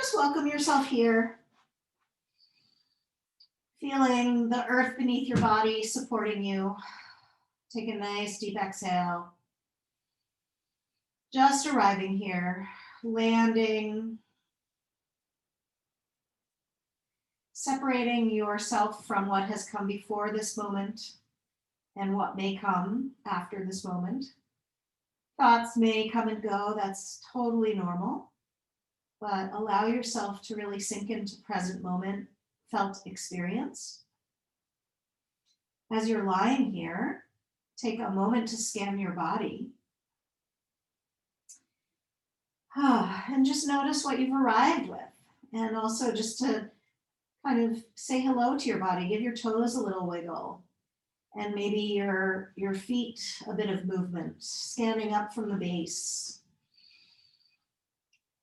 just welcome yourself here, feeling the earth beneath your body supporting you. Take a nice deep exhale. Just arriving here, landing, separating yourself from what has come before this moment and what may come after this moment. Thoughts may come and go, that's totally normal, but allow yourself to really sink into present moment, felt experience. As you're lying here, take a moment to scan your body. And just notice what you've arrived with. And also just to kind of say hello to your body, give your toes a little wiggle. And maybe your feet a bit of movement, scanning up from the base.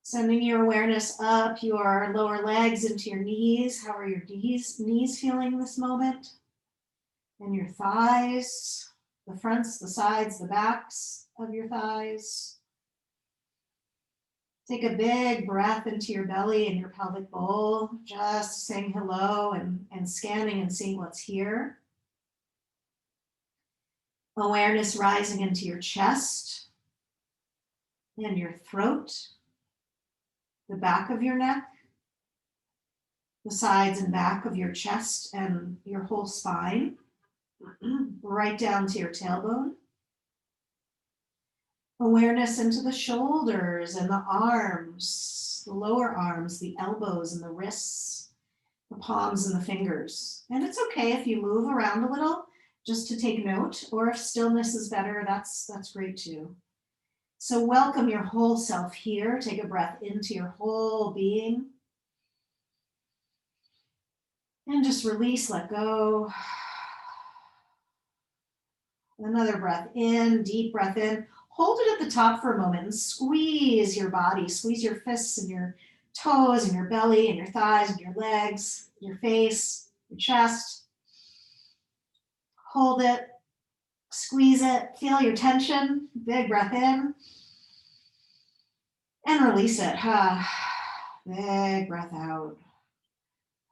Sending your awareness up your lower legs into your knees. How are your knees feeling this moment? And your thighs, the fronts, the sides, the backs of your thighs. Take a big breath into your belly and your pelvic bowl, just saying hello and scanning and seeing what's here. Awareness rising into your chest and your throat, the back of your neck, the sides and back of your chest and your whole spine, right down to your tailbone. Awareness into the shoulders and the arms, the lower arms, the elbows and the wrists, the palms and the fingers. And it's okay if you move around a little just to take note, or if stillness is better, that's great too. So welcome your whole self here. Take a breath into your whole being. And just release, let go. Another breath in, deep breath in. Hold it at the top for a moment and squeeze your body. Squeeze your fists and your toes and your belly and your thighs and your legs, your face, your chest. Hold it, squeeze it, feel your tension. Big breath in. And release it. Big breath out.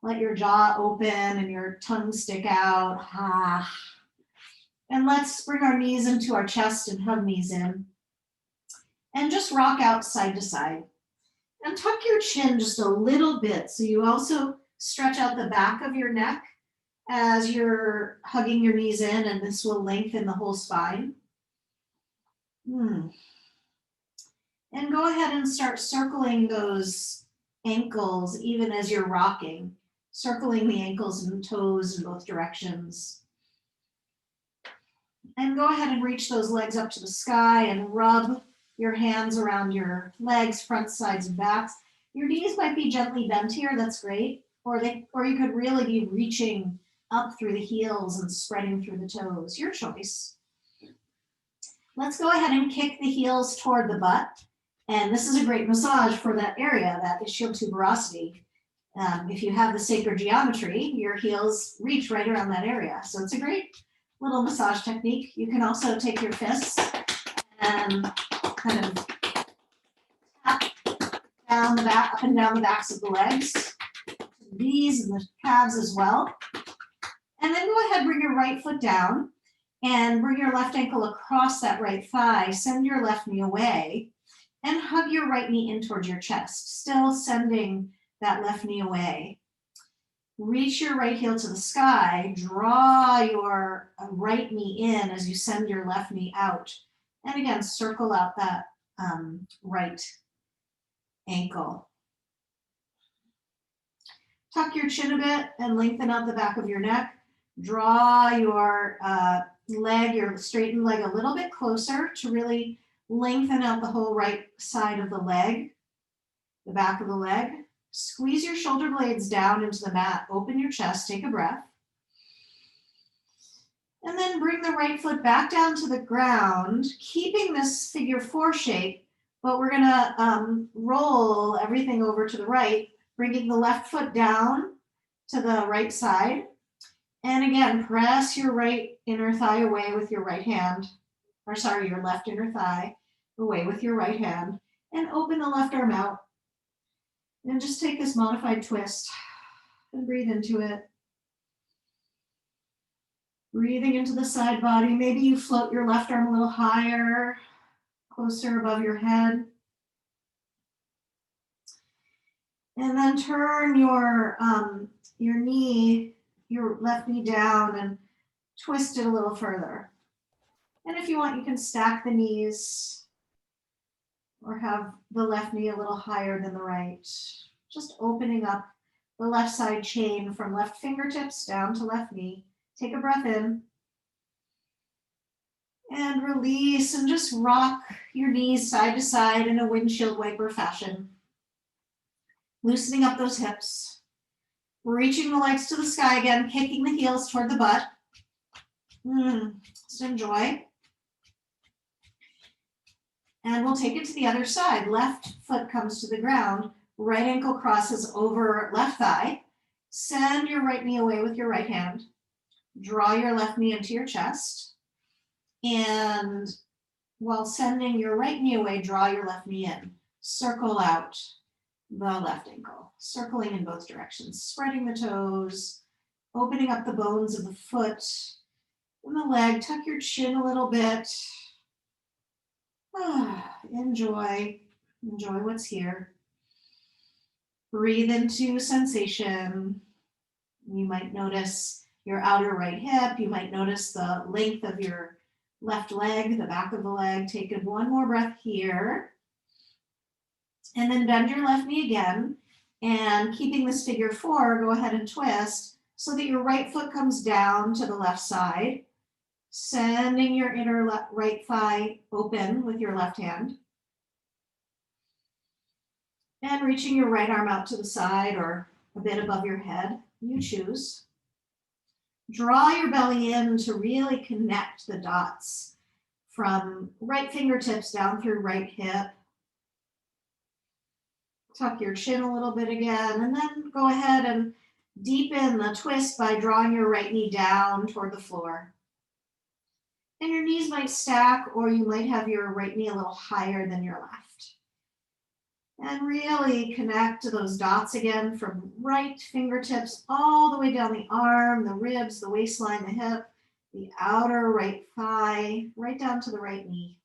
Let your jaw open and your tongue stick out. And let's bring our knees into our chest and hug knees in. And just rock out side to side. And tuck your chin just a little bit so you also stretch out the back of your neck as you're hugging your knees in, and this will lengthen the whole spine. And go ahead and start circling those ankles even as you're rocking, circling the ankles and toes in both directions. And go ahead and reach those legs up to the sky and rub your hands around your legs, front, sides, and backs. Your knees might be gently bent here, that's great. Or you could really be reaching up through the heels and spreading through the toes, your choice. Let's go ahead and kick the heels toward the butt. And this is a great massage for that area, that ischial tuberosity. If you have the sacred geometry, your heels reach right around that area. So it's a great little massage technique. You can also take your fists and kind of tap down the back, up and down the backs of the legs, the knees and the calves as well. And then go ahead, bring your right foot down and bring your left ankle across that right thigh. Send your left knee away and hug your right knee in towards your chest, still sending that left knee away. Reach your right heel to the sky, draw your right knee in as you send your left knee out. And again, circle out that right ankle. Tuck your chin a bit and lengthen out the back of your neck. Draw your leg, your straightened leg a little bit closer to really lengthen out the whole right side of the leg, the back of the leg. Squeeze your shoulder blades down into the mat. Open your chest, take a breath. And then bring the right foot back down to the ground, keeping this figure four shape, but we're gonna roll everything over to the right, bringing the left foot down to the right side. And again, press your right inner thigh away with your right hand, your left inner thigh away with your right hand, and open the left arm out. And just take this modified twist and breathe into it. Breathing into the side body. Maybe you float your left arm a little higher, closer above your head. And then turn your knee, your left knee down and twist it a little further. And if you want, you can stack the knees or have the left knee a little higher than the right. Just opening up the left side chain from left fingertips down to left knee. Take a breath in and release, and just rock your knees side to side in a windshield wiper fashion. Loosening up those hips. Reaching the legs to the sky again, kicking the heels toward the butt. Just enjoy. And we'll take it to the other side. Left foot comes to the ground. Right ankle crosses over left thigh. Send your right knee away with your right hand. Draw your left knee into your chest. And while sending your right knee away, draw your left knee in. Circle out the left ankle, circling in both directions, spreading the toes, opening up the bones of the foot and the leg. Tuck your chin a little bit. Enjoy what's here. Breathe into sensation. You might notice your outer right hip. You might notice the length of your left leg, the back of the leg. Take one more breath here. And then bend your left knee again. And keeping this figure 4, go ahead and twist so that your right foot comes down to the left side. Sending your inner right thigh open with your left hand. And reaching your right arm out to the side or a bit above your head. You choose. Draw your belly in to really connect the dots from right fingertips down through right hip. Tuck your chin a little bit again, and then go ahead and deepen the twist by drawing your right knee down toward the floor. And your knees might stack, or you might have your right knee a little higher than your left. And really connect to those dots again from right fingertips all the way down the arm, the ribs, the waistline, the hip, the outer right thigh, right down to the right knee.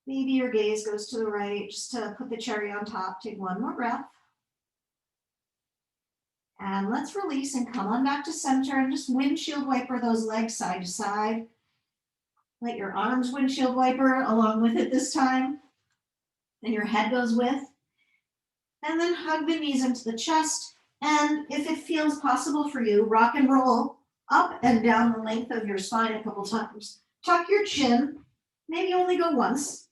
Maybe your gaze goes to the right, just to put the cherry on top. Take one more breath. And let's release and come on back to center and just windshield wiper those legs side to side. Let your arms windshield wiper along with it this time. And your head goes with. And then hug the knees into the chest. And if it feels possible for you, rock and roll up and down the length of your spine a couple times. Tuck your chin. Maybe only go once.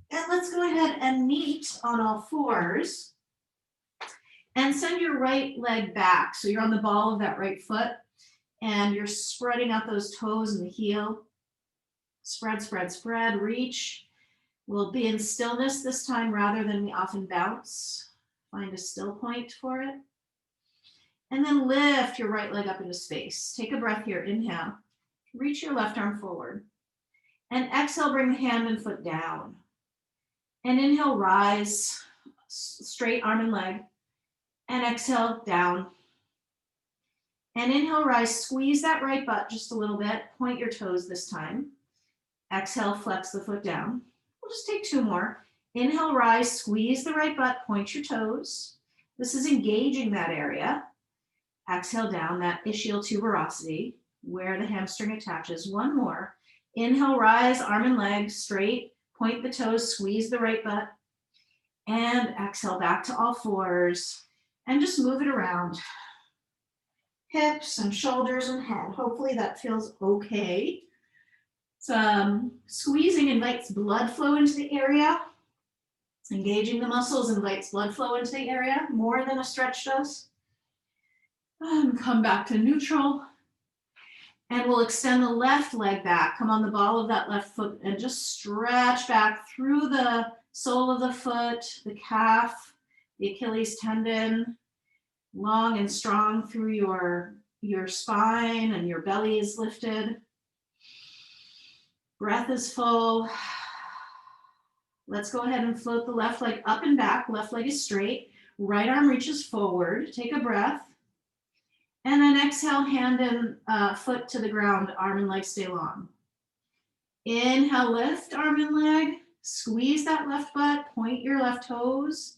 And let's go ahead and meet on all fours. And send your right leg back. So you're on the ball of that right foot. And you're spreading out those toes and the heel. Spread, spread, spread. Reach. We'll be in stillness this time rather than we often bounce. Find a still point for it. And then lift your right leg up into space. Take a breath here. Inhale. Reach your left arm forward. And exhale, bring the hand and foot down. And inhale, rise, straight arm and leg. And exhale, down. And inhale, rise, squeeze that right butt just a little bit. Point your toes this time. Exhale, flex the foot down. We'll just take 2 more. Inhale, rise, squeeze the right butt, point your toes. This is engaging that area. Exhale down, that ischial tuberosity, where the hamstring attaches. 1 more. Inhale, rise, arm and leg straight, point the toes, squeeze the right butt. And exhale back to all fours. And just move it around. Hips and shoulders and head. Hopefully that feels okay. Squeezing invites blood flow into the area. Engaging the muscles invites blood flow into the area more than a stretch does. Come back to neutral. And we'll extend the left leg back. Come on the ball of that left foot and just stretch back through the sole of the foot, the calf, the Achilles tendon, long and strong through your spine, and your belly is lifted. Breath is full. Let's go ahead and float the left leg up and back. Left leg is straight. Right arm reaches forward. Take a breath. And then exhale, hand and foot to the ground, arm and leg stay long. Inhale, lift arm and leg. Squeeze that left butt, point your left toes.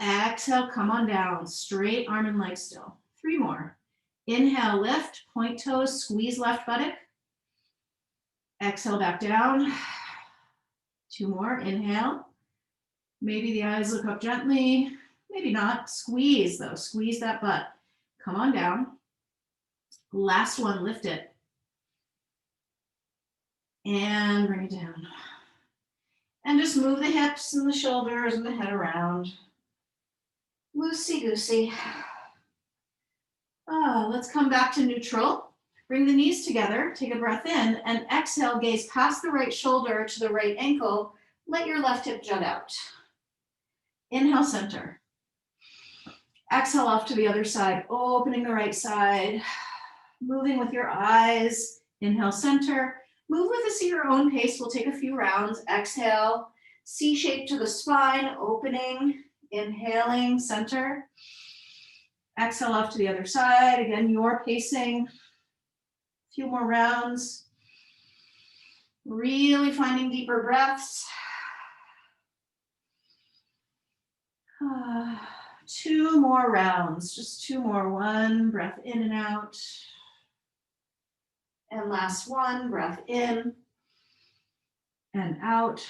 Exhale, come on down, straight arm and leg still. 3 more. Inhale, lift, point toes, squeeze left buttock. Exhale, back down. 2 more, inhale. Maybe the eyes look up gently, maybe not. Squeeze though, squeeze that butt. Come on down. Last one, lift it. And bring it down. And just move the hips and the shoulders and the head around. Loosey-goosey. Let's come back to neutral. Bring the knees together, take a breath in, and exhale, gaze past the right shoulder to the right ankle. Let your left hip jut out. Inhale, center. Exhale off to the other side, opening the right side. Moving with your eyes. Inhale, center. Move with us at your own pace. We'll take a few rounds. Exhale, C shape to the spine, opening, inhaling, center. Exhale off to the other side. Again, your pacing. A few more rounds. Really finding deeper breaths. 2 more rounds, just 2 more. 1 breath in and out. And last one, breath in and out.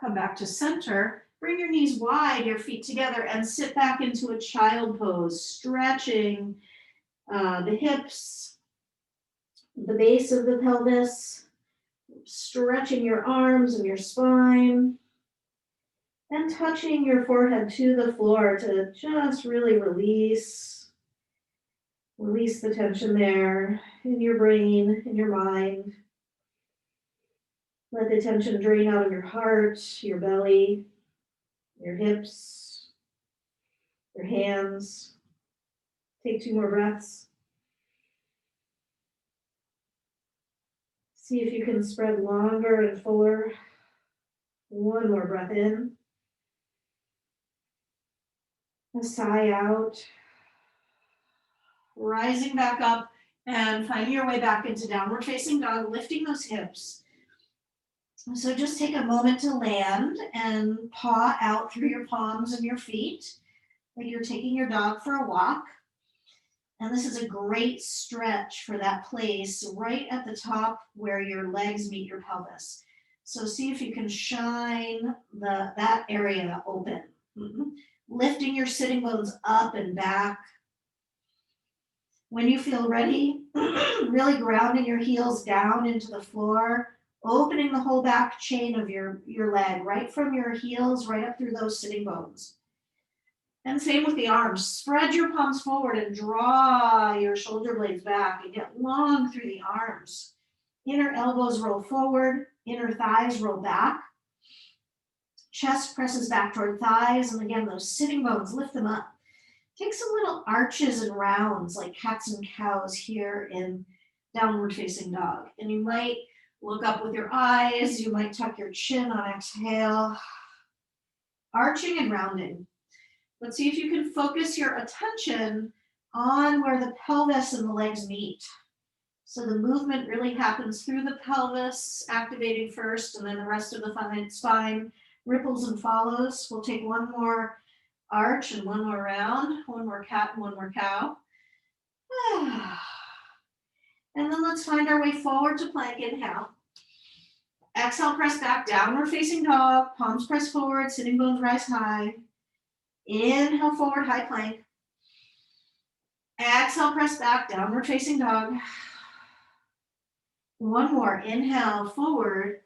Come back to center. Bring your knees wide, your feet together, and sit back into a child pose, stretching the hips, the base of the pelvis, stretching your arms and your spine, and touching your forehead to the floor to just really release the tension there in your brain, in your mind. Let the tension drain out of your heart, your belly, your hips, your hands. Take 2 more breaths. See if you can spread longer and fuller. 1 more breath in. A sigh out. Rising back up and finding your way back into downward facing dog, lifting those hips. So just take a moment to land and paw out through your palms and your feet, like you're taking your dog for a walk. And this is a great stretch for that place right at the top where your legs meet your pelvis. So see if you can shine that area open. Lifting your sitting bones up and back. When you feel ready, really grounding your heels down into the floor, opening the whole back chain of your leg, right from your heels, right up through those sitting bones. And same with the arms. Spread your palms forward and draw your shoulder blades back and get long through the arms. Inner elbows roll forward, inner thighs roll back. Chest presses back toward thighs, and again, those sitting bones, lift them up. Take some little arches and rounds like cats and cows here in downward facing dog. And you might look up with your eyes, you might tuck your chin on exhale. Arching and rounding. Let's see if you can focus your attention on where the pelvis and the legs meet. So the movement really happens through the pelvis, activating first, and then the rest of the spine ripples and follows. We'll take 1 more arch and 1 more round, 1 more cat and 1 more cow. And then let's find our way forward to plank. Inhale. Exhale, press back, downward facing dog, palms press forward, sitting bones rise high. Inhale, forward, high plank. Exhale, press back, downward facing dog. 1 more, inhale, forward.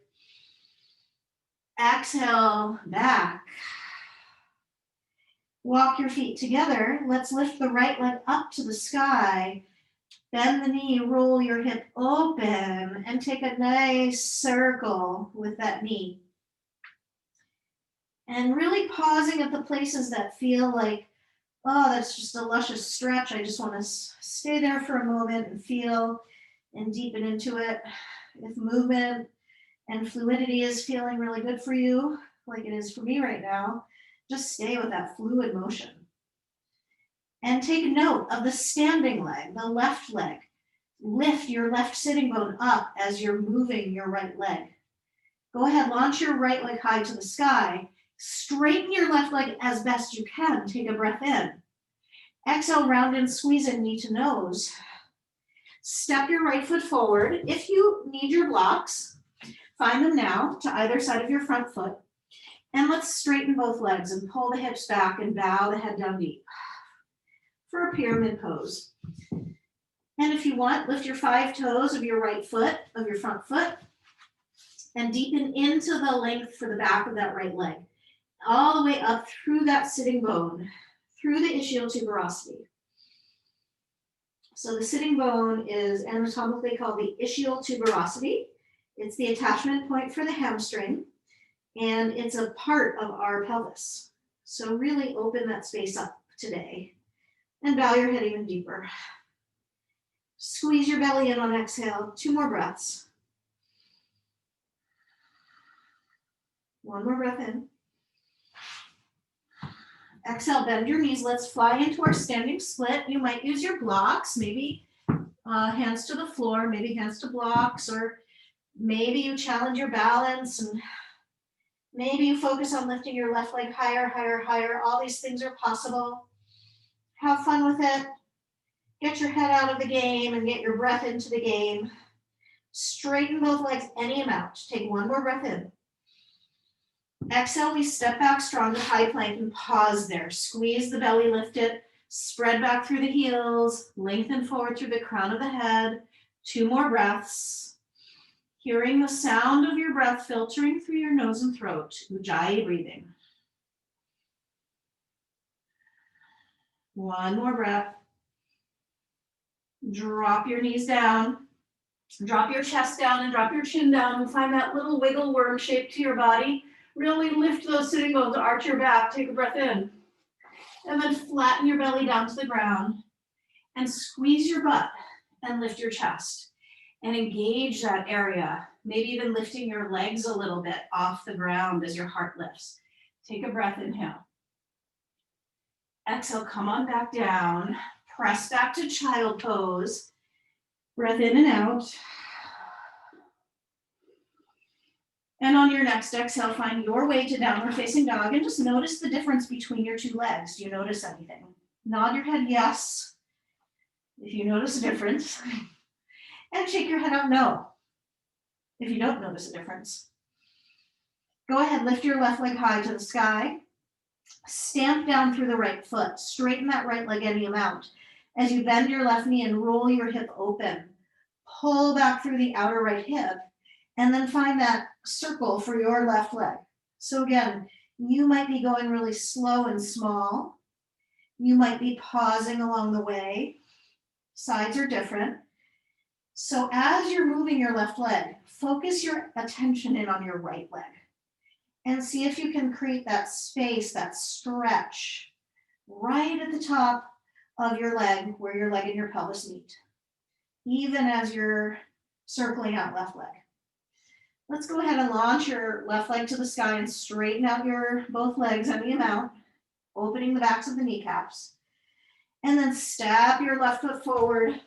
Exhale, back. Walk your feet together. Let's lift the right leg up to the sky. Bend the knee, roll your hip open, and take a nice circle with that knee. And really pausing at the places that feel like, oh, that's just a luscious stretch. I just want to stay there for a moment and feel and deepen into it. If movement and fluidity is feeling really good for you, like it is for me right now, just stay with that fluid motion. And take note of the standing leg, the left leg. Lift your left sitting bone up as you're moving your right leg. Go ahead, launch your right leg high to the sky. Straighten your left leg as best you can. Take a breath in. Exhale, round and squeeze in, knee to nose. Step your right foot forward. If you need your blocks, find them now to either side of your front foot. And let's straighten both legs and pull the hips back and bow the head down deep for a pyramid pose. And if you want, lift your 5 toes of your right foot, of your front foot, and deepen into the length for the back of that right leg, all the way up through that sitting bone, through the ischial tuberosity. So the sitting bone is anatomically called the ischial tuberosity. It's the attachment point for the hamstring, and it's a part of our pelvis. So really open that space up today and bow your head even deeper. Squeeze your belly in on exhale. 2 more breaths. 1 more breath in. Exhale, bend your knees. Let's fly into our standing split. You might use your blocks, maybe hands to the floor, maybe hands to blocks, or maybe you challenge your balance and maybe you focus on lifting your left leg higher, higher, higher. All these things are possible. Have fun with it. Get your head out of the game and get your breath into the game. Straighten both legs any amount. Take 1 more breath in. Exhale, we step back strong to high plank and pause there. Squeeze the belly, lift it. Spread back through the heels. Lengthen forward through the crown of the head. 2 more breaths. Hearing the sound of your breath filtering through your nose and throat. Ujjayi breathing. 1 more breath. Drop your knees down. Drop your chest down and drop your chin down and find that little wiggle worm shape to your body. Really lift those sitting bones, arch your back, take a breath in. And then flatten your belly down to the ground and squeeze your butt and lift your chest and engage that area. Maybe even lifting your legs a little bit off the ground as your heart lifts. Take a breath, inhale. Exhale, come on back down. Press back to child pose. Breath in and out. And on your next exhale, find your way to downward facing dog and just notice the difference between your 2 legs. Do you notice anything? Nod your head yes, if you notice a difference. And shake your head out no, if you don't notice a difference. Go ahead, lift your left leg high to the sky. Stamp down through the right foot. Straighten that right leg any amount. As you bend your left knee and roll your hip open, pull back through the outer right hip, and then find that circle for your left leg. So again, you might be going really slow and small. You might be pausing along the way. Sides are different. So as you're moving your left leg, focus your attention in on your right leg and see if you can create that space, that stretch right at the top of your leg where your leg and your pelvis meet, even as you're circling out left leg. Let's go ahead and launch your left leg to the sky and straighten out your both legs any amount, opening the backs of the kneecaps. And then step your left foot forward,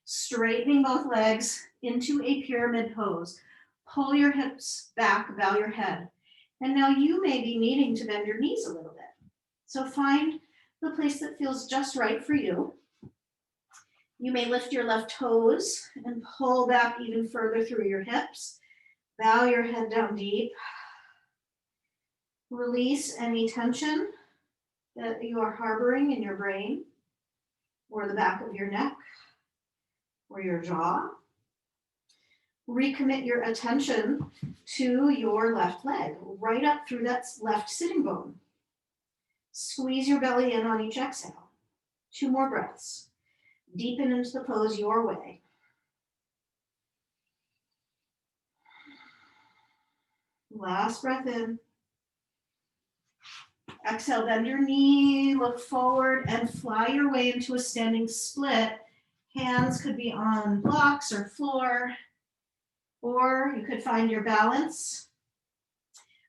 straightening both legs into a pyramid pose. Pull your hips back, bow your head. And now you may be needing to bend your knees a little bit. So find the place that feels just right for you. You may lift your left toes and pull back even further through your hips. Bow your head down deep. Release any tension that you are harboring in your brain or the back of your neck or your jaw. Recommit your attention to your left leg, right up through that left sitting bone. Squeeze your belly in on each exhale. 2 more breaths. Deepen into the pose your way. Last breath in. Exhale, bend your knee, look forward, and fly your way into a standing split. Hands could be on blocks or floor, Or you could find your balance.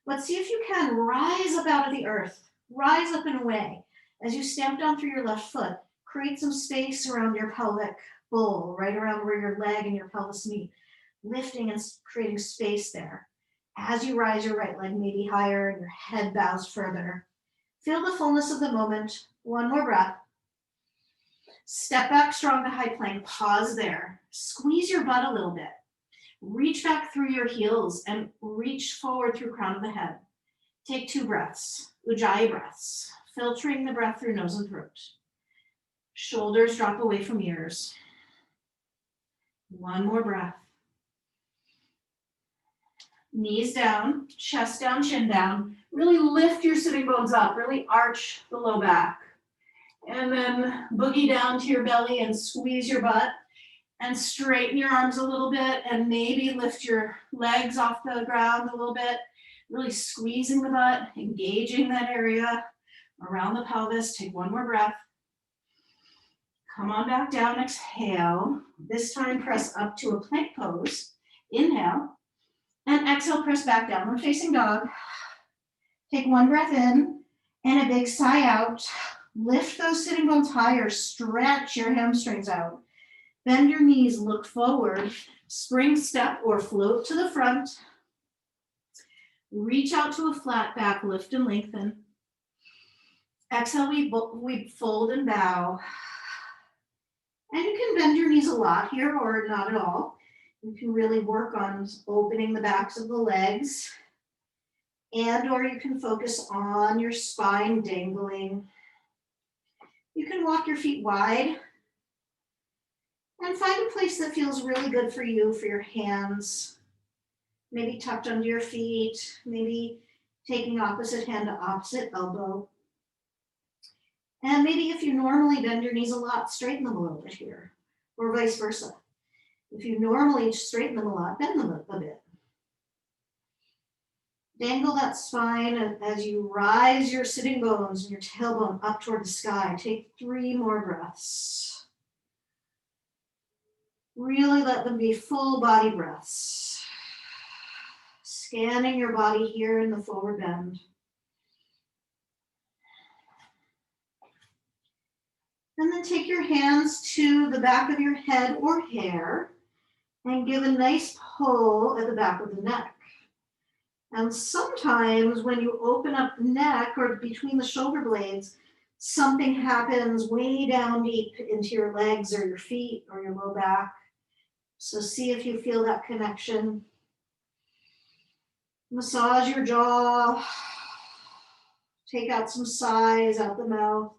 Let's see if you can rise up out of the earth, rise up and away. As you stamp down through your left foot, create some space around your pelvic bowl, right around where your leg and your pelvis meet, lifting and creating space there. As you rise your right leg maybe higher and your head bows further. Feel the fullness of the moment. One more breath. Step back strong to high plank. Pause there. Squeeze your butt a little bit. Reach back through your heels and reach forward through crown of the head. Take 2 breaths, Ujjayi breaths, filtering the breath through nose and throat. Shoulders drop away from ears. One more breath. Knees down, chest down, chin down. Really lift your sitting bones up, really arch the low back. And then boogie down to your belly and squeeze your butt. And straighten your arms a little bit and maybe lift your legs off the ground a little bit. Really squeezing the butt, engaging that area around the pelvis. Take one more breath. Come on back down, exhale. This time press up to a plank pose. Inhale. And exhale, press back downward facing dog. Take one breath in and a big sigh out. Lift those sitting bones higher. Stretch your hamstrings out. Bend your knees, look forward, spring step or float to the front. Reach out to a flat back, lift and lengthen. Exhale, we fold and bow. And you can bend your knees a lot here or not at all. You can really work on opening the backs of the legs. And or you can focus on your spine dangling. You can walk your feet wide. And find a place that feels really good for you, for your hands. Maybe tucked under your feet, maybe taking opposite hand to opposite elbow. And maybe if you normally bend your knees a lot, straighten them a little bit here, or vice versa. If you normally straighten them a lot, bend them a bit. Dangle that spine as you rise your sitting bones and your tailbone up toward the sky. Take 3 more breaths. Really let them be full body breaths. Scanning your body here in the forward bend. And then take your hands to the back of your head or hair and give a nice pull at the back of the neck. And sometimes when you open up the neck or between the shoulder blades, something happens way down deep into your legs or your feet or your low back. So see if you feel that connection. Massage your jaw. Take out some sighs out the mouth.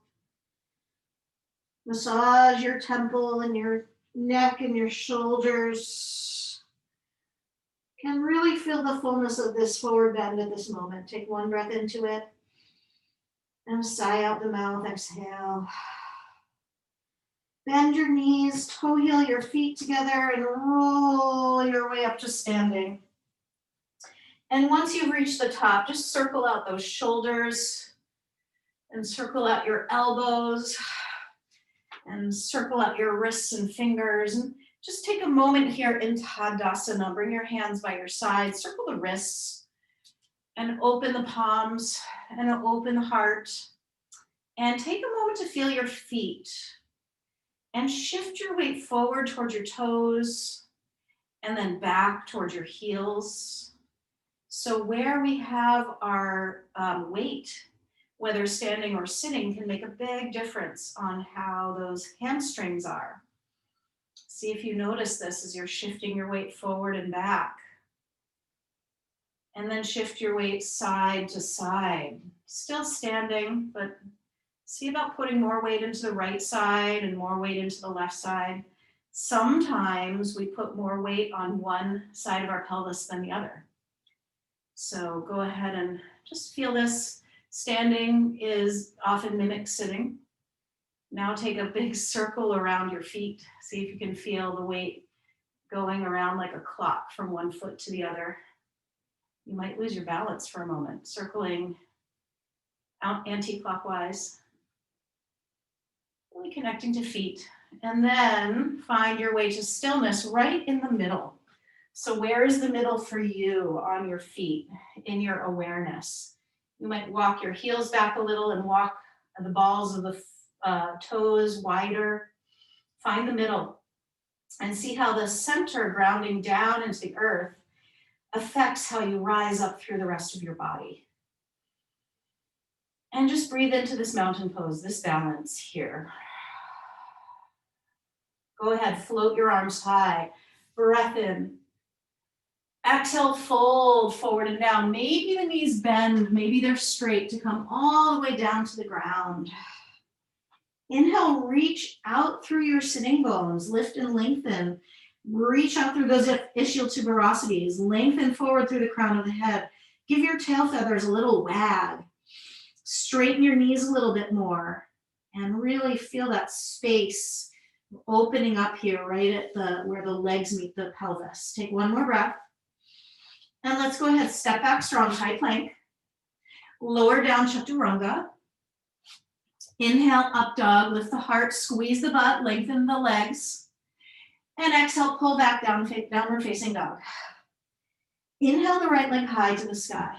Massage your temple and your neck and your shoulders. Can really feel the fullness of this forward bend at this moment. Take one breath into it. And sigh out the mouth, exhale. Bend your knees, toe heel your feet together and roll your way up to standing. And once you've reached the top, just circle out those shoulders and circle out your elbows and circle out your wrists and fingers. And just take a moment here in Tadasana. Bring your hands by your side, circle the wrists and open the palms and open the heart. And take a moment to feel your feet. And shift your weight forward towards your toes and then back towards your heels. So where we have our weight, whether standing or sitting, can make a big difference on how those hamstrings are. See if you notice this as you're shifting your weight forward and back. And then shift your weight side to side. Still standing, but see about putting more weight into the right side and more weight into the left side. Sometimes we put more weight on one side of our pelvis than the other. So go ahead and just feel this. Standing is often mimics sitting. Now take a big circle around your feet. See if you can feel the weight going around like a clock from one foot to the other. You might lose your balance for a moment, circling out anti-clockwise. Really connecting to feet. And then find your way to stillness right in the middle. So where is the middle for you on your feet in your awareness? You might walk your heels back a little and walk the balls of the toes wider. Find the middle and see how the center grounding down into the earth affects how you rise up through the rest of your body. And just breathe into this mountain pose, this balance here. Go ahead, float your arms high. Breath in. Exhale, fold forward and down. Maybe the knees bend, maybe they're straight to come all the way down to the ground. Inhale, reach out through your sitting bones, lift and lengthen. Reach out through those ischial tuberosities, lengthen forward through the crown of the head. Give your tail feathers a little wag. Straighten your knees a little bit more and really feel that space opening up here right at where the legs meet the pelvis. Take one more breath. And let's go ahead, step back strong, high plank. Lower down, chaturanga. Inhale, up dog, lift the heart, squeeze the butt, lengthen the legs. And exhale, pull back down, downward facing dog. Inhale the right leg high to the sky.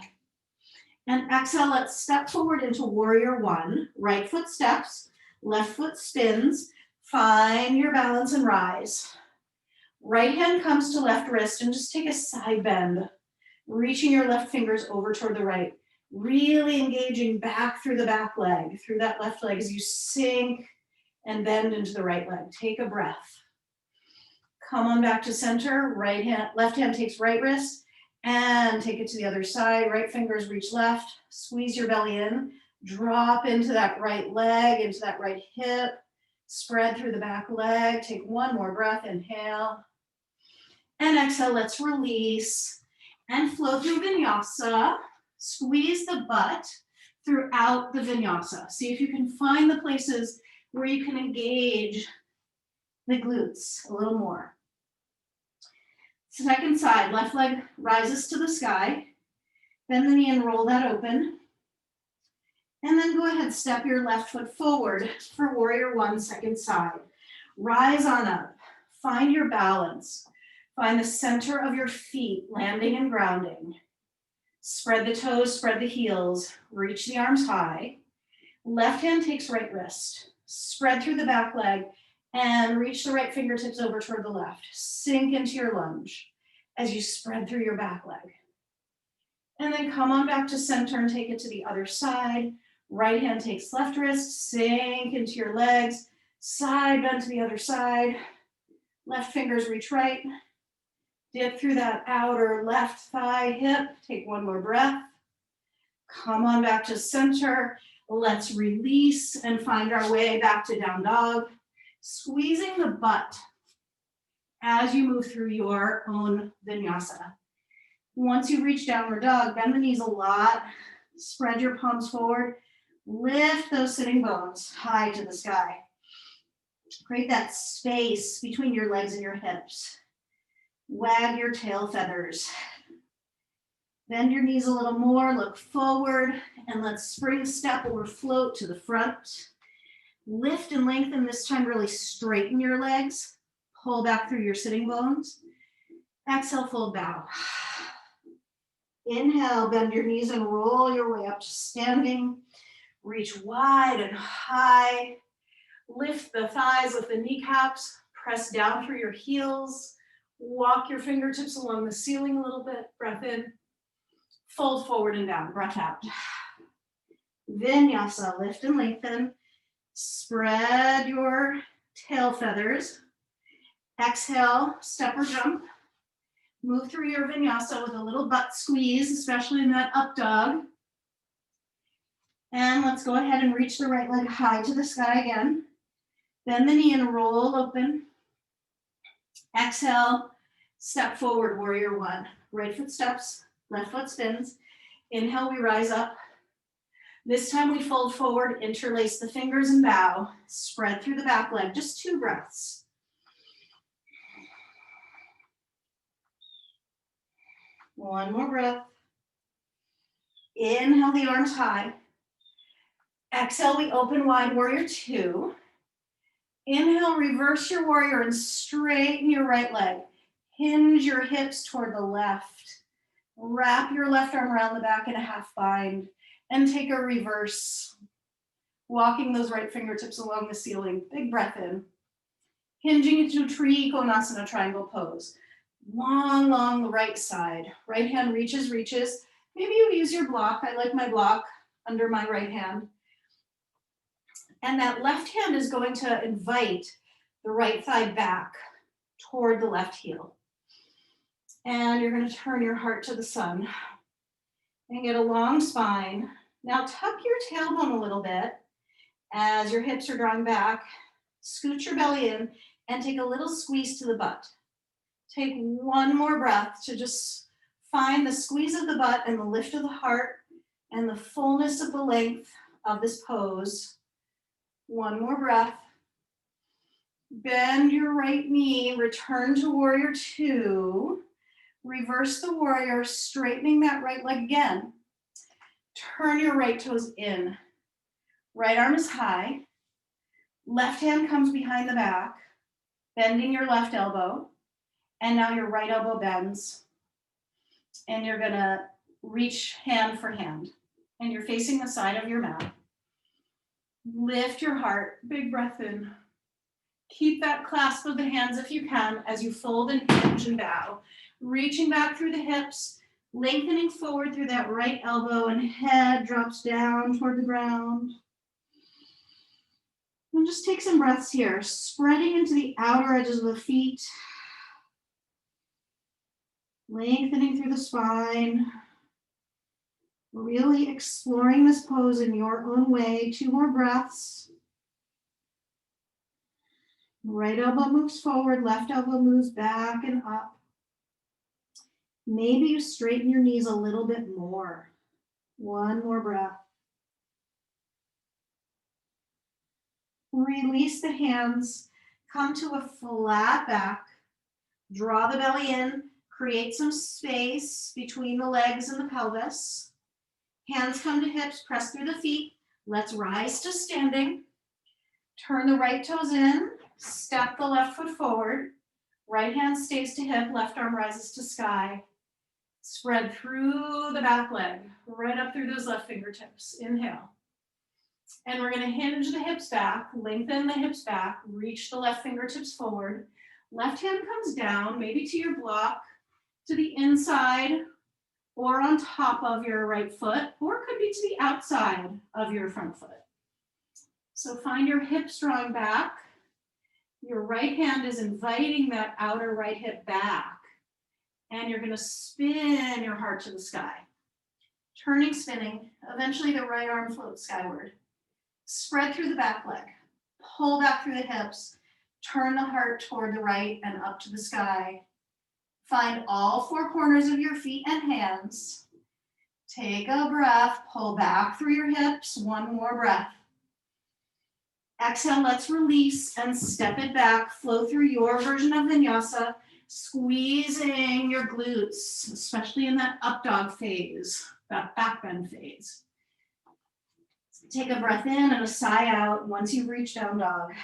And exhale, let's step forward into warrior one. Right foot steps, left foot spins. Find your balance and rise. Right hand comes to left wrist and just take a side bend. Reaching your left fingers over toward the right. Really engaging back through the back leg, through that left leg as you sink and bend into the right leg. Take a breath. Come on back to center. Left hand takes right wrist and take it to the other side. Right fingers reach left. Squeeze your belly in. Drop into that right leg, into that right hip. Spread through the back leg. Take one more breath. Inhale. And exhale. Let's release. And flow through vinyasa. Squeeze the butt throughout the vinyasa. See if you can find the places where you can engage the glutes a little more. Second side, left leg rises to the sky. Bend the knee and roll that open. And then go ahead, step your left foot forward for warrior one, second side. Rise on up. Find your balance. Find the center of your feet, landing and grounding. Spread the toes, spread the heels, reach the arms high. Left hand takes right wrist. Spread through the back leg and reach the right fingertips over toward the left. Sink into your lunge as you spread through your back leg. And then come on back to center and take it to the other side. Right hand takes left wrist, sink into your legs, side bend to the other side. Left fingers reach right. Dip through that outer left thigh hip. Take one more breath. Come on back to center. Let's release and find our way back to down dog. Squeezing the butt as you move through your own vinyasa. Once you reach downward dog, bend the knees a lot. Spread your palms forward. Lift those sitting bones high to the sky. Create that space between your legs and your hips. Wag your tail feathers. Bend your knees a little more, look forward, and let's spring step or float to the front. Lift and lengthen, this time really straighten your legs. Pull back through your sitting bones. Exhale, fold bow. Inhale, bend your knees and roll your way up to standing. Reach wide and high. Lift the thighs, lift the kneecaps. Press down through your heels. Walk your fingertips along the ceiling a little bit. Breath in. Fold forward and down. Breath out. Vinyasa, lift and lengthen. Spread your tail feathers. Exhale, step or jump. Move through your vinyasa with a little butt squeeze, especially in that up dog. And let's go ahead and reach the right leg high to the sky again. Bend the knee and roll open. Exhale, step forward, warrior one. Right foot steps, left foot spins. Inhale, we rise up. This time we fold forward, interlace the fingers and bow. Spread through the back leg, just 2 breaths. One more breath. Inhale the arms high. Exhale, we open wide, warrior two. Inhale, reverse your warrior and straighten your right leg. Hinge your hips toward the left. Wrap your left arm around the back in a half bind and take a reverse, walking those right fingertips along the ceiling. Big breath in. Hinging into Trikonasana triangle pose. Long, long the right side. Right hand reaches. Maybe you use your block. I like my block under my right hand. And that left hand is going to invite the right thigh back toward the left heel. And you're going to turn your heart to the sun and get a long spine. Now tuck your tailbone a little bit as your hips are drawing back. Scoot your belly in and take a little squeeze to the butt. Take one more breath to just find the squeeze of the butt and the lift of the heart and the fullness of the length of this pose. One more breath. Bend your right knee, return to warrior two. Reverse the warrior, straightening that right leg again. Turn your right toes in. Right arm is high. Left hand comes behind the back, bending your left elbow. And now your right elbow bends. And you're gonna reach hand for hand. And you're facing the side of your mat. Lift your heart, big breath in. Keep that clasp of the hands if you can as you fold and hinge and bow. Reaching back through the hips, lengthening forward through that right elbow and head drops down toward the ground. And just take some breaths here, spreading into the outer edges of the feet. Lengthening through the spine. Really exploring this pose in your own way. 2 more breaths. Right elbow moves forward, left elbow moves back and up. Maybe you straighten your knees a little bit more. 1 more breath. Release the hands, come to a flat back. Draw the belly in, create some space between the legs and the pelvis. Hands come to hips, press through the feet. Let's rise to standing. Turn the right toes in, step the left foot forward. Right hand stays to hip, left arm rises to sky. Spread through the back leg, right up through those left fingertips. Inhale. And we're going to hinge the hips back, lengthen the hips back, reach the left fingertips forward. Left hand comes down, maybe to your block, to the inside or on top of your right foot, or it could be to the outside of your front foot. So find your hips drawing back. Your right hand is inviting that outer right hip back. And you're going to spin your heart to the sky. Turning, spinning. Eventually the right arm floats skyward. Spread through the back leg. Pull back through the hips. Turn the heart toward the right and up to the sky. Find all 4 corners of your feet and hands. Take a breath. Pull back through your hips. 1 more breath. Exhale, let's release and step it back. Flow through your version of vinyasa. Squeezing your glutes, especially in that up dog phase, that back bend phase. Take a breath in and a sigh out once you've reached down dog.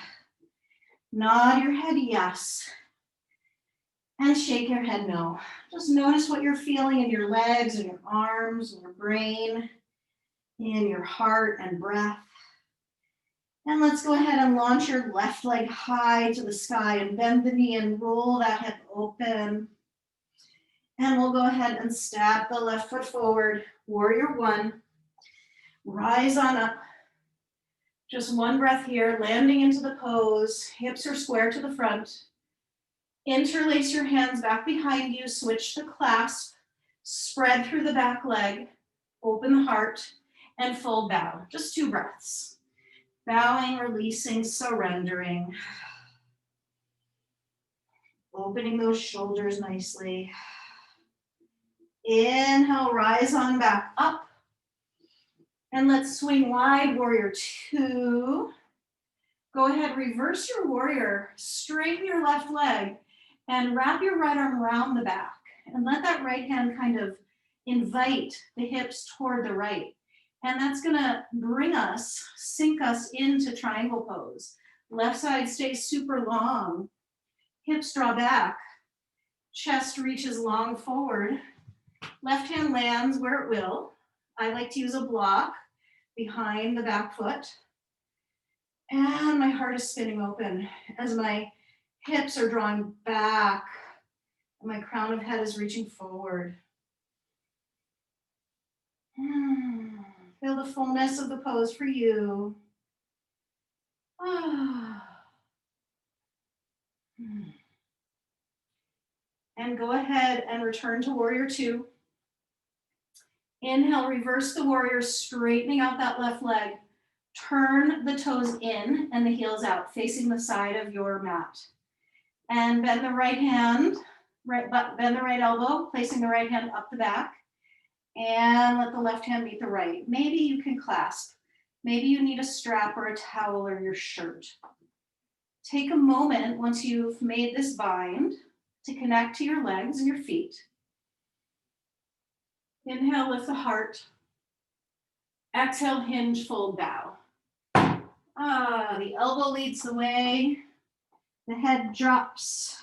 Nod your head yes, and shake your head no. Just notice what you're feeling in your legs and your arms and your brain, in your heart and breath. And let's go ahead and launch your left leg high to the sky and bend the knee and roll that hip open. And we'll go ahead and step the left foot forward, warrior 1. Rise on up. Just 1 breath here, landing into the pose. Hips are square to the front. Interlace your hands back behind you, switch to clasp, spread through the back leg, open the heart, and full bow. Just 2 breaths. Bowing, releasing, surrendering. Opening those shoulders nicely. Inhale, rise on back up. And let's swing wide, warrior 2. Go ahead, reverse your warrior. Straighten your left leg and wrap your right arm around the back. And let that right hand kind of invite the hips toward the right. And that's gonna bring us, sink us into triangle pose. Left side stays super long. Hips draw back. Chest reaches long forward. Left hand lands where it will. I like to use a block behind the back foot. And my heart is spinning open as my hips are drawing back and my crown of head is reaching forward. Feel the fullness of the pose for you. And go ahead and return to warrior two. Inhale, reverse the warrior, straightening out that left leg. Turn the toes in and the heels out, facing the side of your mat. And bend the right hand, bend the right elbow, placing the right hand up the back. And let the left hand meet the right. Maybe you can clasp. Maybe you need a strap or a towel or your shirt. Take a moment once you've made this bind to connect to your legs and your feet. Inhale, lift the heart. Exhale, hinge, fold, bow. The elbow leads the way. The head drops.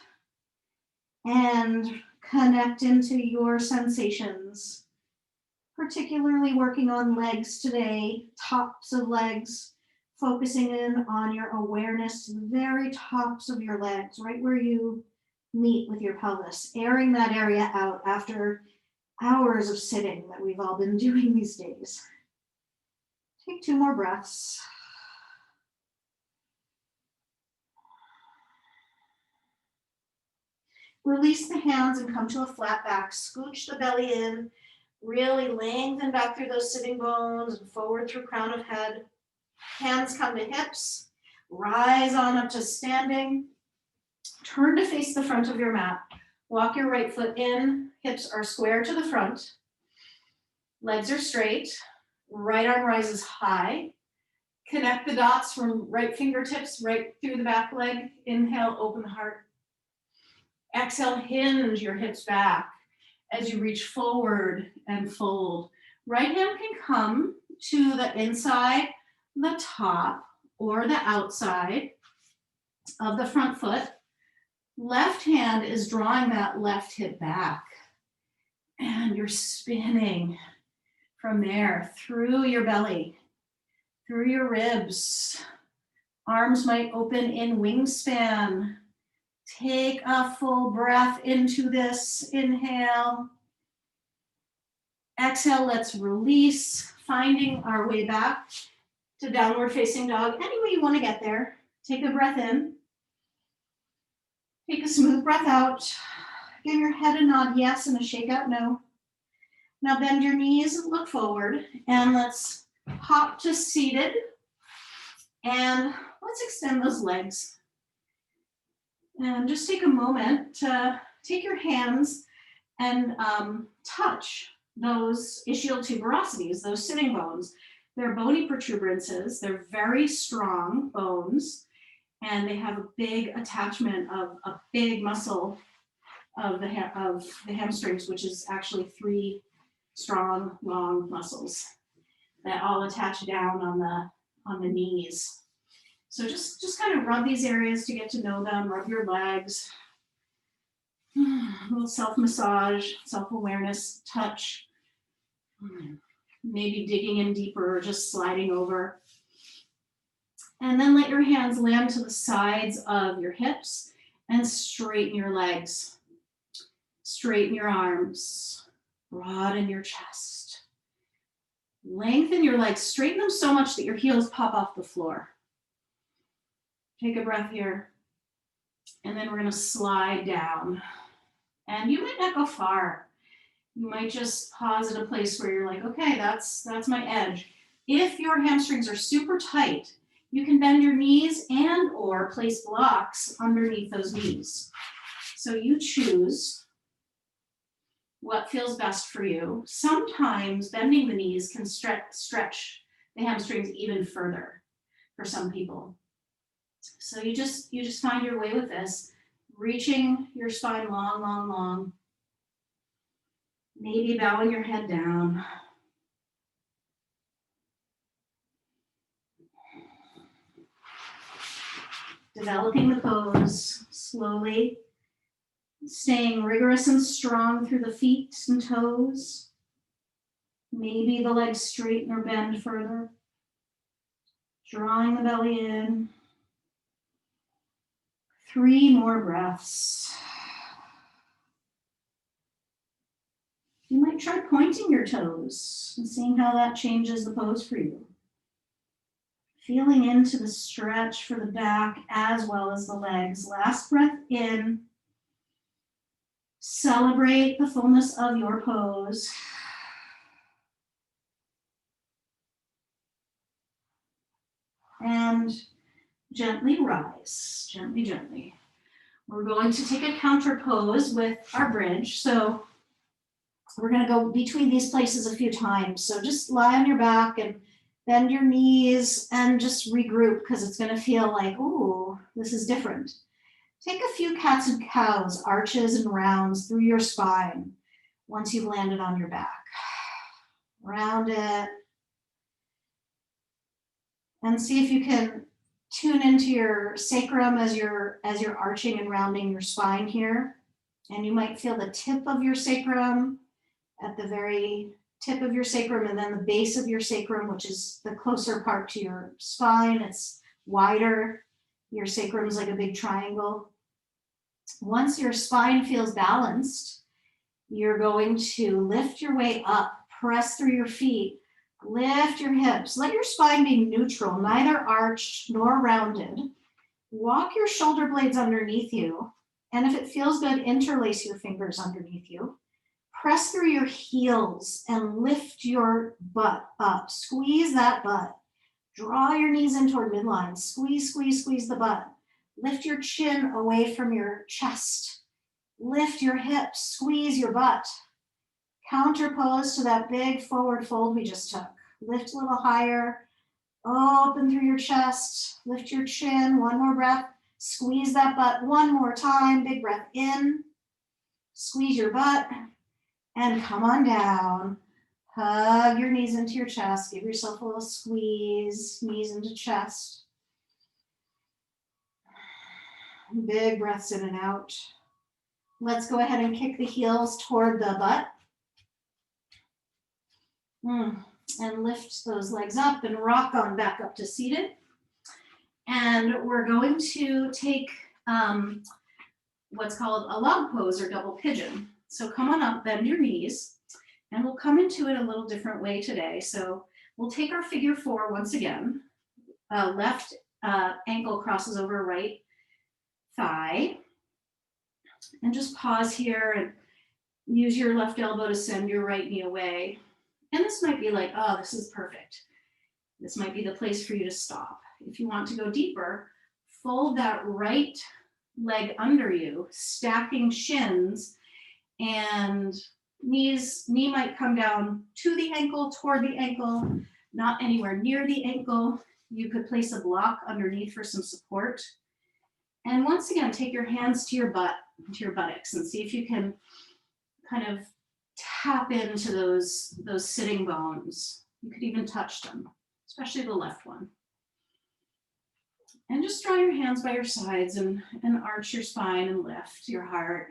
And connect into your sensations. Particularly working on legs today, tops of legs, focusing in on your awareness to the very tops of your legs, right where you meet with your pelvis, airing that area out after hours of sitting that we've all been doing these days. Take 2 more breaths. Release the hands and come to a flat back. Scooch the belly in. Really lengthen back through those sitting bones and forward through crown of head. Hands come to hips. Rise on up to standing. Turn to face the front of your mat. Walk your right foot in. Hips are square to the front. Legs are straight. Right arm rises high. Connect the dots from right fingertips right through the back leg. Inhale, open the heart. Exhale, hinge your hips back as you reach forward and fold. Right hand can come to the inside, the top, or the outside of the front foot. Left hand is drawing that left hip back. And you're spinning from there through your belly, through your ribs. Arms might open in wingspan. Take a full breath into this. Inhale. Exhale, let's release, finding our way back to downward facing dog. Any way you want to get there. Take a breath in. Take a smooth breath out. Give your head a nod yes and a shake out no. Now bend your knees, look forward, and let's hop to seated. And let's extend those legs. And just take a moment to take your hands and touch those ischial tuberosities, those sitting bones. They're bony protuberances. They're very strong bones, and they have a big attachment of a big muscle of the hamstrings, which is actually 3 strong, long muscles that all attach down on the knees. So just kind of rub these areas to get to know them, rub your legs, a little self-massage, self-awareness, touch, maybe digging in deeper or just sliding over. And then let your hands land to the sides of your hips and straighten your legs, straighten your arms, broaden your chest. Lengthen your legs, straighten them so much that your heels pop off the floor. Take a breath here. And then we're going to slide down. And you might not go far. You might just pause at a place where you're like, okay, that's my edge. If your hamstrings are super tight, you can bend your knees and or place blocks underneath those knees. So you choose what feels best for you. Sometimes bending the knees can stretch the hamstrings even further for some people. So you just find your way with this, reaching your spine long, long, long. Maybe bowing your head down. Developing the pose slowly. Staying rigorous and strong through the feet and toes. Maybe the legs straighten or bend further. Drawing the belly in. 3 more breaths. You might try pointing your toes and seeing how that changes the pose for you. Feeling into the stretch for the back as well as the legs. Last breath in. Celebrate the fullness of your pose. And gently rise, gently, gently. We're going to take a counter pose with our bridge. So we're going to go between these places a few times. So just lie on your back and bend your knees and just regroup because it's going to feel like, ooh, this is different. Take a few cats and cows, arches and rounds through your spine once you've landed on your back. Round it. And see if you can tune into your sacrum as you're arching and rounding your spine here. And you might feel the tip of your sacrum at the very tip of your sacrum, and then the base of your sacrum, which is the closer part to your spine. It's wider. Your sacrum is like a big triangle. Once your spine feels balanced, you're going to lift your way up, press through your feet, lift your hips. Let your spine be neutral, neither arched nor rounded. Walk your shoulder blades underneath you. And if it feels good, interlace your fingers underneath you. Press through your heels and lift your butt up. Squeeze that butt. Draw your knees in toward midline. Squeeze, squeeze, squeeze the butt. Lift your chin away from your chest. Lift your hips. Squeeze your butt. Counter pose to that big forward fold we just took. Lift a little higher. Open through your chest. Lift your chin. One more breath. Squeeze that butt one more time. Big breath in. Squeeze your butt. And come on down. Hug your knees into your chest. Give yourself a little squeeze. Knees into chest. Big breaths in and out. Let's go ahead and kick the heels toward the butt. And lift those legs up and rock on back up to seated. And we're going to take what's called a log pose or double pigeon. So come on up, bend your knees, and we'll come into it a little different way today. So we'll take our figure 4 once again. Left ankle crosses over right thigh. And just pause here and use your left elbow to send your right knee away. And this might be like, oh, this is perfect. This might be the place for you to stop. If you want to go deeper, fold that right leg under you, stacking shins, and knee might come down to the ankle, toward the ankle, not anywhere near the ankle. You could place a block underneath for some support. And once again, take your hands to your butt, to your buttocks, and see if you can kind of tap into those sitting bones. You could even touch them, especially the left one. And just draw your hands by your sides and arch your spine and lift your heart.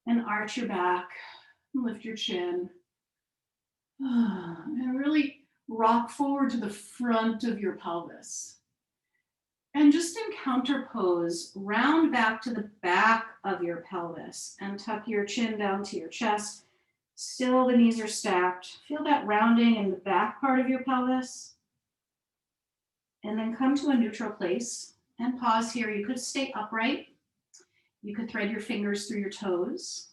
And arch your back, and lift your chin. And really rock forward to the front of your pelvis. And just in counter pose, round back to the back of your pelvis and tuck your chin down to your chest. Still the knees are stacked. Feel that rounding in the back part of your pelvis. And then come to a neutral place and pause here. You could stay upright. You could thread your fingers through your toes,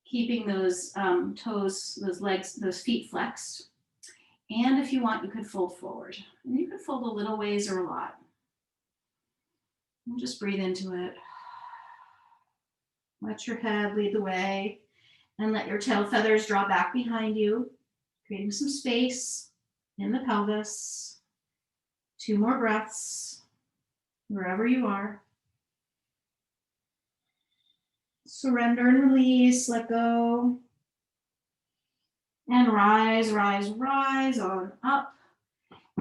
keeping those toes, those legs, those feet flexed. And if you want, you could fold forward. And you could fold a little ways or a lot. And just breathe into it. Let your head lead the way. And let your tail feathers draw back behind you, creating some space in the pelvis. 2 more breaths, wherever you are. Surrender and release, let go. And rise, rise, rise on up.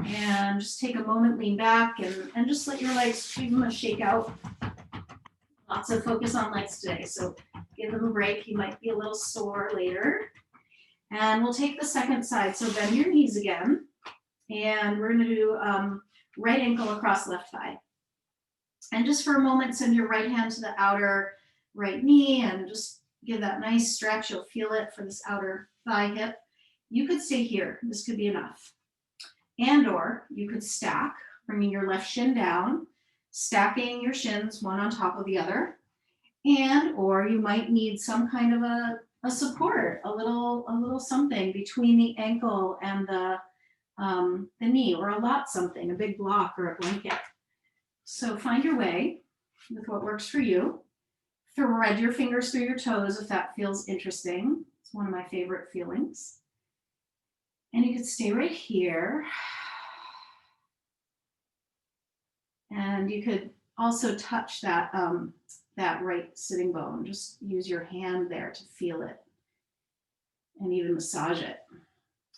And just take a moment, lean back, and just let your legs give them a shake out. Lots of focus on legs today, so give them a break. You might be a little sore later. And we'll take the second side. So bend your knees again. And we're gonna do right ankle across left thigh. And just for a moment, send your right hand to the outer right knee and just give that nice stretch. You'll feel it for this outer thigh hip. You could stay here. This could be enough. And or you could stack, bringing your left shin down, stacking your shins one on top of the other. And or you might need some kind of a support, a little something between the ankle and the knee, or a lot something, a big block or a blanket. So find your way with what works for you. Thread your fingers through your toes if that feels interesting. It's one of my favorite feelings. And you could stay right here. And you could also touch that, that right sitting bone. Just use your hand there to feel it and even massage it.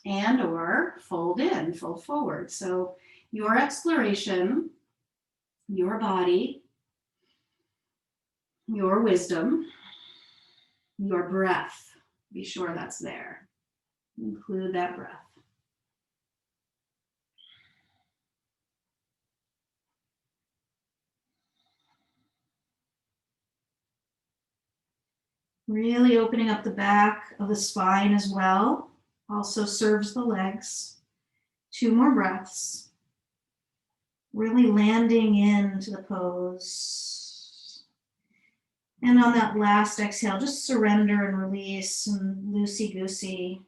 And or fold in, fold forward. So your exploration, your body, your wisdom, your breath. Be sure that's there. Include that breath. Really opening up the back of the spine as well. Also serves the legs. 2 more breaths. Really landing into the pose. And on that last exhale, just surrender and release and loosey-goosey.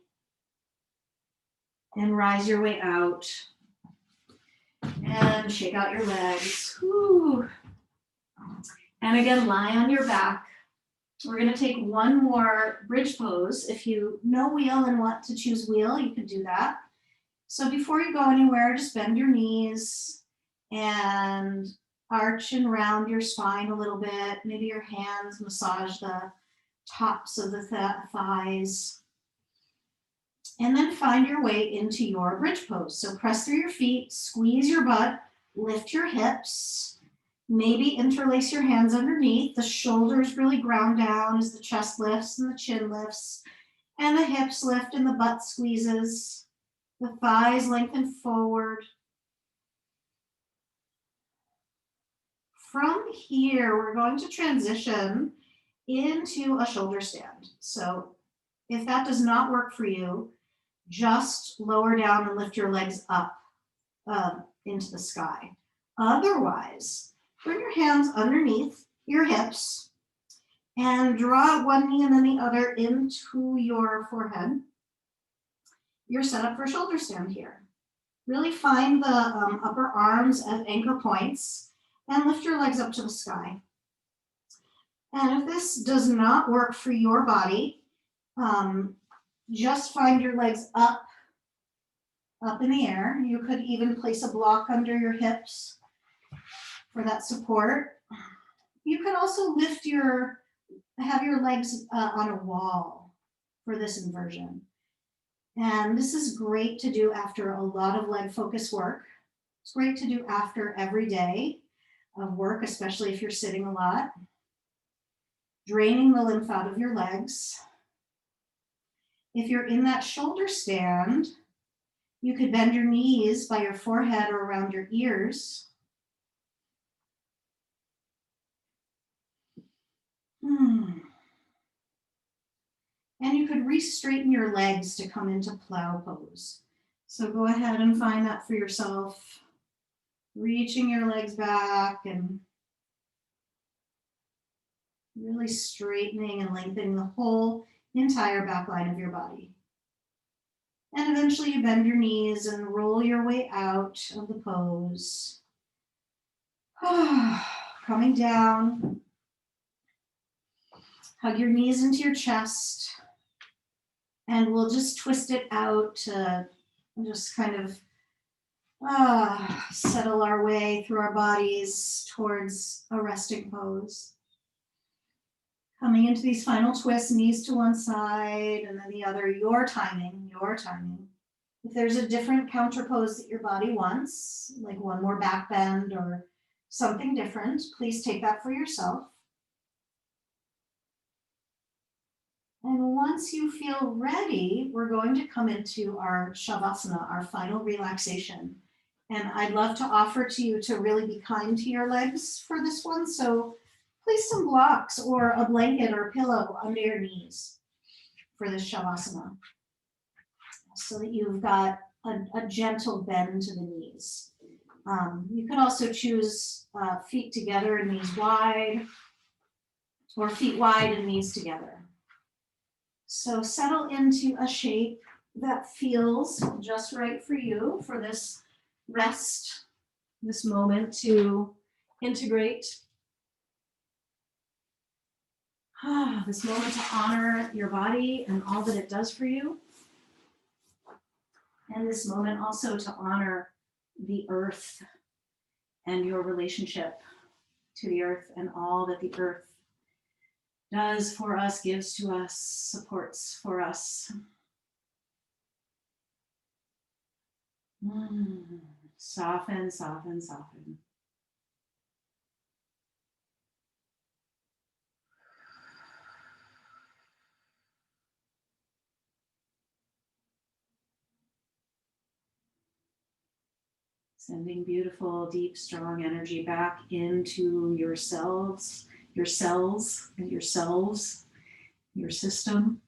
And rise your way out. And shake out your legs. Whew. And again, lie on your back. We're going to take one more bridge pose. If you know wheel and want to choose wheel, you can do that. So before you go anywhere, just bend your knees and arch and round your spine a little bit. Maybe your hands massage the tops of the thighs. And then find your way into your bridge pose. So press through your feet, squeeze your butt, lift your hips. Maybe interlace your hands underneath. The shoulders really ground down as the chest lifts and the chin lifts. And the hips lift and the butt squeezes. The thighs lengthen forward. From here, we're going to transition into a shoulder stand. So if that does not work for you, just lower down and lift your legs up into the sky. Otherwise, bring your hands underneath your hips and draw one knee and then the other into your forehead. You're set up for shoulder stand here. Really find the upper arms as anchor points and lift your legs up to the sky. And if this does not work for your body, just find your legs up in the air. You could even place a block under your hips for that support. You can also have your legs on a wall for this inversion. And this is great to do after a lot of leg focus work. It's great to do after every day of work, especially if you're sitting a lot. Draining the lymph out of your legs. If you're in that shoulder stand, you could bend your knees by your forehead or around your ears. And you could re-straighten your legs to come into plow pose. So go ahead and find that for yourself. Reaching your legs back and really straightening and lengthening the whole entire back line of your body. And eventually you bend your knees and roll your way out of the pose. Coming down. Hug your knees into your chest. And we'll just twist it out to just kind of settle our way through our bodies towards a resting pose. Coming into these final twists, knees to one side and then the other, your timing. If there's a different counter pose that your body wants, like one more back bend or something different, please take that for yourself. And once you feel ready, we're going to come into our Shavasana, our final relaxation. And I'd love to offer to you to really be kind to your legs for this one. So place some blocks or a blanket or a pillow under your knees for this Shavasana so that you've got a gentle bend to the knees. You can also choose feet together and knees wide, or feet wide and knees together. So settle into a shape that feels just right for you for this rest, this moment to integrate. This moment to honor your body and all that it does for you. And this moment also to honor the earth and your relationship to the earth and all that the earth does for us, gives to us, supports for us. Soften, soften, soften. Sending beautiful, deep, strong energy back into yourselves, your cells, and yourselves, your system.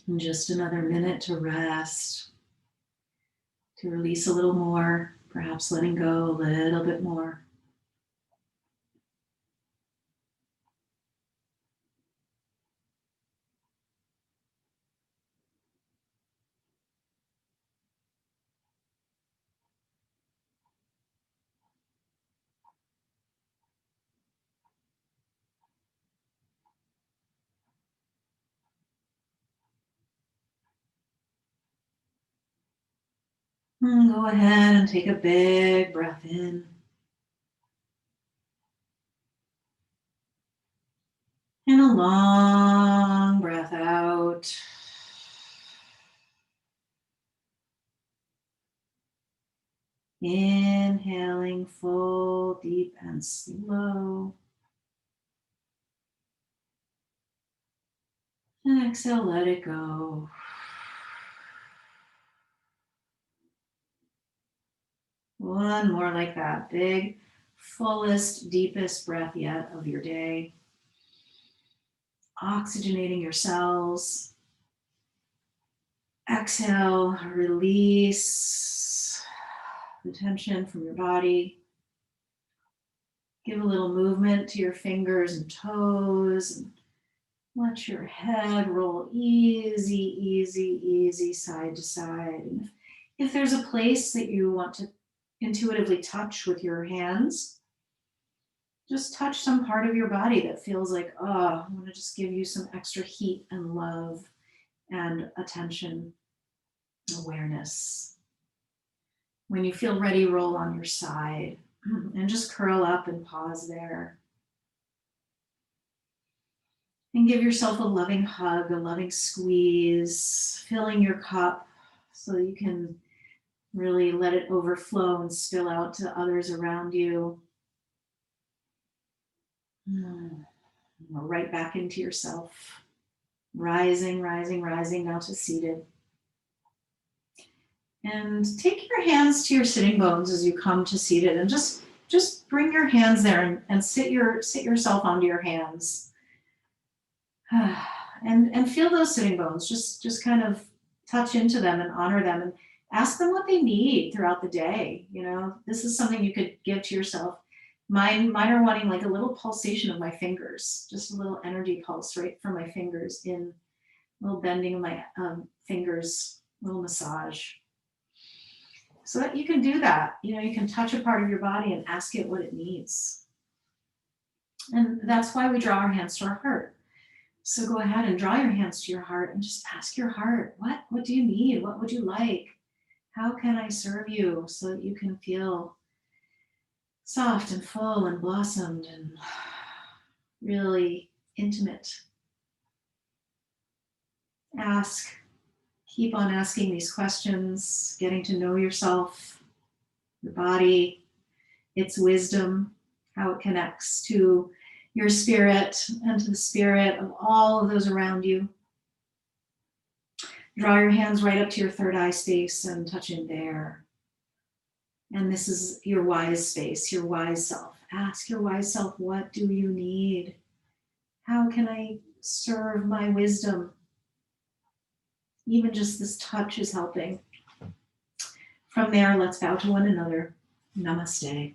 And just another minute to rest, to release a little more, perhaps letting go a little bit more. And go ahead and take a big breath in. And a long breath out. Inhaling full, deep, and slow. And exhale, let it go. One more like that. Big, fullest, deepest breath yet of your day. Oxygenating your cells. Exhale, release the tension from your body. Give a little movement to your fingers and toes. And let your head roll easy, easy, easy, side to side. And if there's a place that you want to intuitively touch with your hands, just touch some part of your body that feels like, oh, I want to just give you some extra heat and love and attention, awareness. When you feel ready, roll on your side and just curl up and pause there. And give yourself a loving hug, a loving squeeze, filling your cup so you can really let it overflow and spill out to others around you. Right back into yourself. Rising, rising, rising, now to seated. And take your hands to your sitting bones as you come to seated, and just bring your hands there and sit yourself onto your hands. And feel those sitting bones. Just kind of touch into them and honor them and ask them what they need throughout the day. You know, this is something you could give to yourself. Mine are wanting like a little pulsation of my fingers, just a little energy pulse right from my fingers in, a little bending of my fingers, a little massage. So that you can do that. You know, you can touch a part of your body and ask it what it needs. And that's why we draw our hands to our heart. So go ahead and draw your hands to your heart and just ask your heart, what do you need? What would you like? How can I serve you so that you can feel soft and full and blossomed and really intimate? Ask, keep on asking these questions, getting to know yourself, your body, its wisdom, how it connects to your spirit and to the spirit of all of those around you. Draw your hands right up to your third eye space and touch in there. And this is your wise space, your wise self. Ask your wise self, what do you need? How can I serve my wisdom? Even just this touch is helping. From there, let's bow to one another. Namaste.